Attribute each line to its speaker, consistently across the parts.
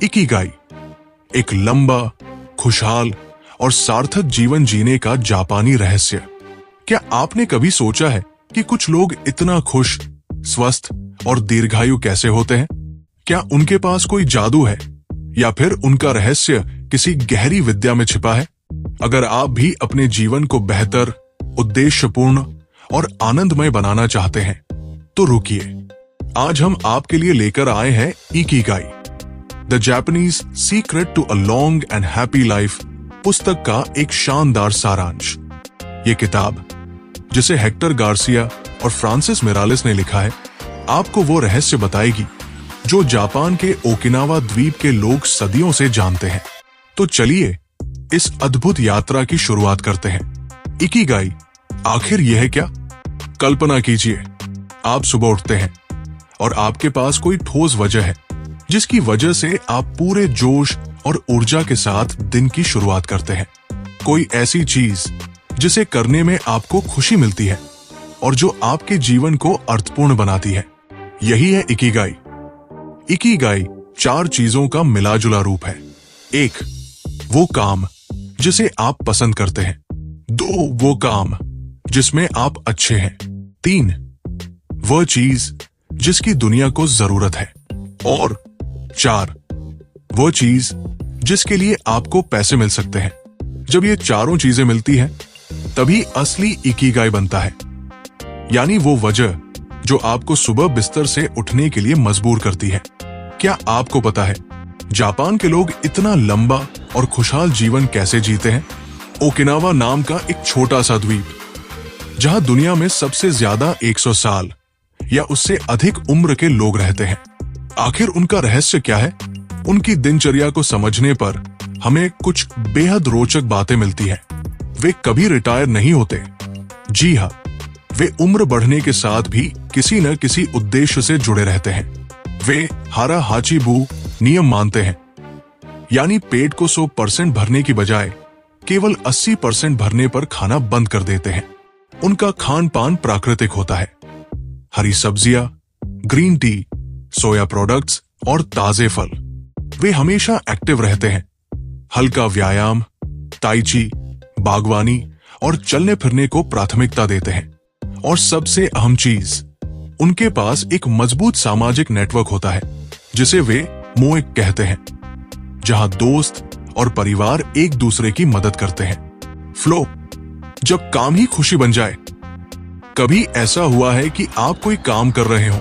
Speaker 1: Ikigai एक लंबा, खुशहाल और सार्थक जीवन जीने का जापानी रहस्य। क्या आपने कभी सोचा है कि कुछ लोग इतना खुश, स्वस्थ और दीर्घायु कैसे होते हैं? क्या उनके पास कोई जादू है या फिर उनका रहस्य किसी गहरी विद्या में छिपा है? अगर आप भी अपने जीवन को बेहतर, उद्देश्यपूर्ण और आनंदमय बनाना चाहते हैं तो रुकिए। आज हम आपके लिए लेकर आए हैं ikigai, the Japanese secret to a long and happy life पुस्तक का एक शानदार सारांश। ये किताब, जिसे हेक्टर गार्सिया और फ्रांसिस मिरालिस ने लिखा है, आपको वो रहस्य बताएगी जो जापान के ओकिनावा द्वीप के लोग सदियों से जानते हैं। तो चलिए इस अद्भुत यात्रा की शुरुआत करते हैं। इकिगाई आखिर यह है क्या? कल्पना कीजिए, आप सुबह उठते हैं और आपके पास कोई ठोस वजह है जिसकी वजह से आप पूरे जोश और ऊर्जा के साथ दिन की शुरुआत करते हैं। कोई ऐसी चीज जिसे करने में आपको खुशी मिलती है और जो आपके जीवन को अर्थपूर्ण बनाती है। यही है इकिगाई। इकिगाई 4 चीजों का मिलाजुला रूप है। 1, वो काम जिसे आप पसंद करते हैं। 2, वो काम जिसमें आप अच्छे हैं। 3, वह चीज जिसकी दुनिया को जरूरत है। और 4, वो चीज जिसके लिए आपको पैसे मिल सकते हैं। जब ये चारों चीजें मिलती हैं, तभी असली इकिगाई बनता है, यानी वो वजह जो आपको सुबह बिस्तर से उठने के लिए मजबूर करती है। क्या आपको पता है जापान के लोग इतना लंबा और खुशहाल जीवन कैसे जीते हैं? ओकिनावा नाम का एक छोटा सा द्वीप, जहां दुनिया में सबसे ज्यादा 100 साल या उससे अधिक उम्र के लोग रहते हैं। आखिर उनका रहस्य क्या है? उनकी दिनचर्या को समझने पर हमें कुछ बेहद रोचक बातें मिलती हैं। वे कभी रिटायर नहीं होते। जी हाँ, वे उम्र बढ़ने के साथ भी किसी न किसी उद्देश्य से जुड़े रहते हैं। वे हारा हाची बू नियम मानते हैं, यानी पेट को 100% भरने की बजाय केवल 80% भरने पर खाना बंद कर देते हैं। उनका खान पान प्राकृतिक होता है। हरी सब्जियां, ग्रीन टी, सोया प्रोडक्ट्स और ताजे फल। वे हमेशा एक्टिव रहते हैं। हल्का व्यायाम, ताइची, बागवानी और चलने फिरने को प्राथमिकता देते हैं। और सबसे अहम चीज, उनके पास एक मजबूत सामाजिक नेटवर्क होता है जिसे वे मोएक कहते हैं, जहां दोस्त और परिवार एक दूसरे की मदद करते हैं। फ्लो, जब काम ही खुशी बन जाए। कभी ऐसा हुआ है कि आप कोई काम कर रहे हो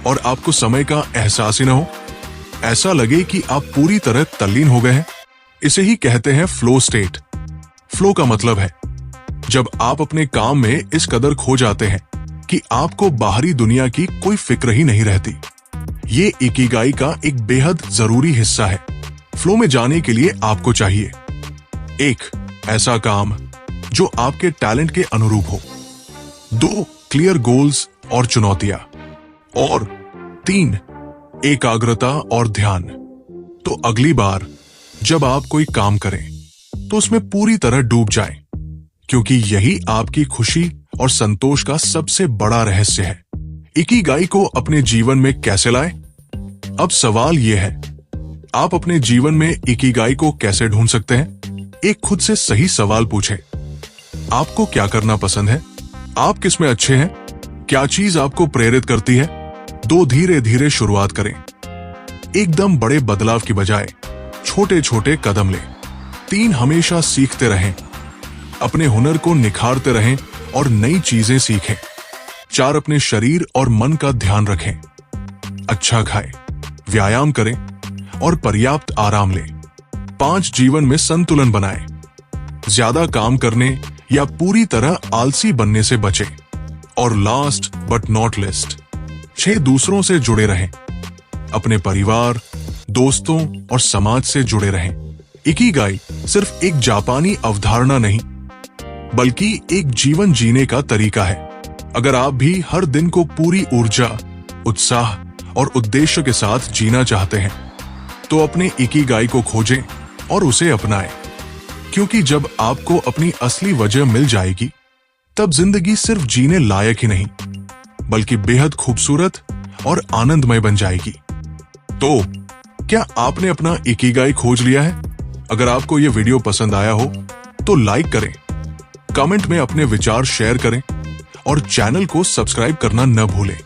Speaker 1: और आपको समय का एहसास ही न हो? ऐसा लगे कि आप पूरी तरह तल्लीन हो गए हैं। इसे ही कहते हैं फ्लो स्टेट। फ्लो का मतलब है जब आप अपने काम में इस कदर खो जाते हैं कि आपको बाहरी दुनिया की कोई फिक्र ही नहीं रहती। ये इकिगाई का एक बेहद जरूरी हिस्सा है। फ्लो में जाने के लिए आपको चाहिए 1, ऐसा काम जो आपके टैलेंट के अनुरूप हो। 2, क्लियर गोल्स और चुनौतियां। और 3, एकाग्रता और ध्यान। तो अगली बार जब आप कोई काम करें तो उसमें पूरी तरह डूब जाएं, क्योंकि यही आपकी खुशी और संतोष का सबसे बड़ा रहस्य है। इकिगाई को अपने जीवन में कैसे लाएं? अब सवाल यह है, आप अपने जीवन में इकिगाई को कैसे ढूंढ सकते हैं? एक खुद से सही सवाल पूछें। आपको क्या करना पसंद है? आप किसमें अच्छे हैं? क्या चीज आपको प्रेरित करती है? 2, धीरे धीरे शुरुआत करें। एकदम बड़े बदलाव की बजाय छोटे छोटे कदम लें। 3, हमेशा सीखते रहें। अपने हुनर को निखारते रहें और नई चीजें सीखें। 4, अपने शरीर और मन का ध्यान रखें। अच्छा खाएं, व्यायाम करें और पर्याप्त आराम लें। 5, जीवन में संतुलन बनाएं। ज्यादा काम करने या पूरी तरह आलसी बनने से बचें। और लास्ट बट नॉट लिस्ट, 6, दूसरों से जुड़े रहें। अपने परिवार, दोस्तों और समाज से जुड़े रहें। इकिगाई सिर्फ एक जापानी अवधारणा नहीं, बल्कि एक जीवन जीने का तरीका है। अगर आप भी हर दिन को पूरी ऊर्जा, उत्साह और उद्देश्य के साथ जीना चाहते हैं, तो अपने इकिगाई को खोजें और उसे अपनाएं। क्योंकि जब आपको अपनी असली वजह मिल जाएगी, तब जिंदगी सिर्फ जीने लायक ही नहीं, बल्कि बेहद खूबसूरत और आनंदमय बन जाएगी। तो क्या आपने अपना इकिगाई खोज लिया है? अगर आपको ये वीडियो पसंद आया हो तो लाइक करें, कमेंट में अपने विचार शेयर करें और चैनल को सब्सक्राइब करना न भूलें।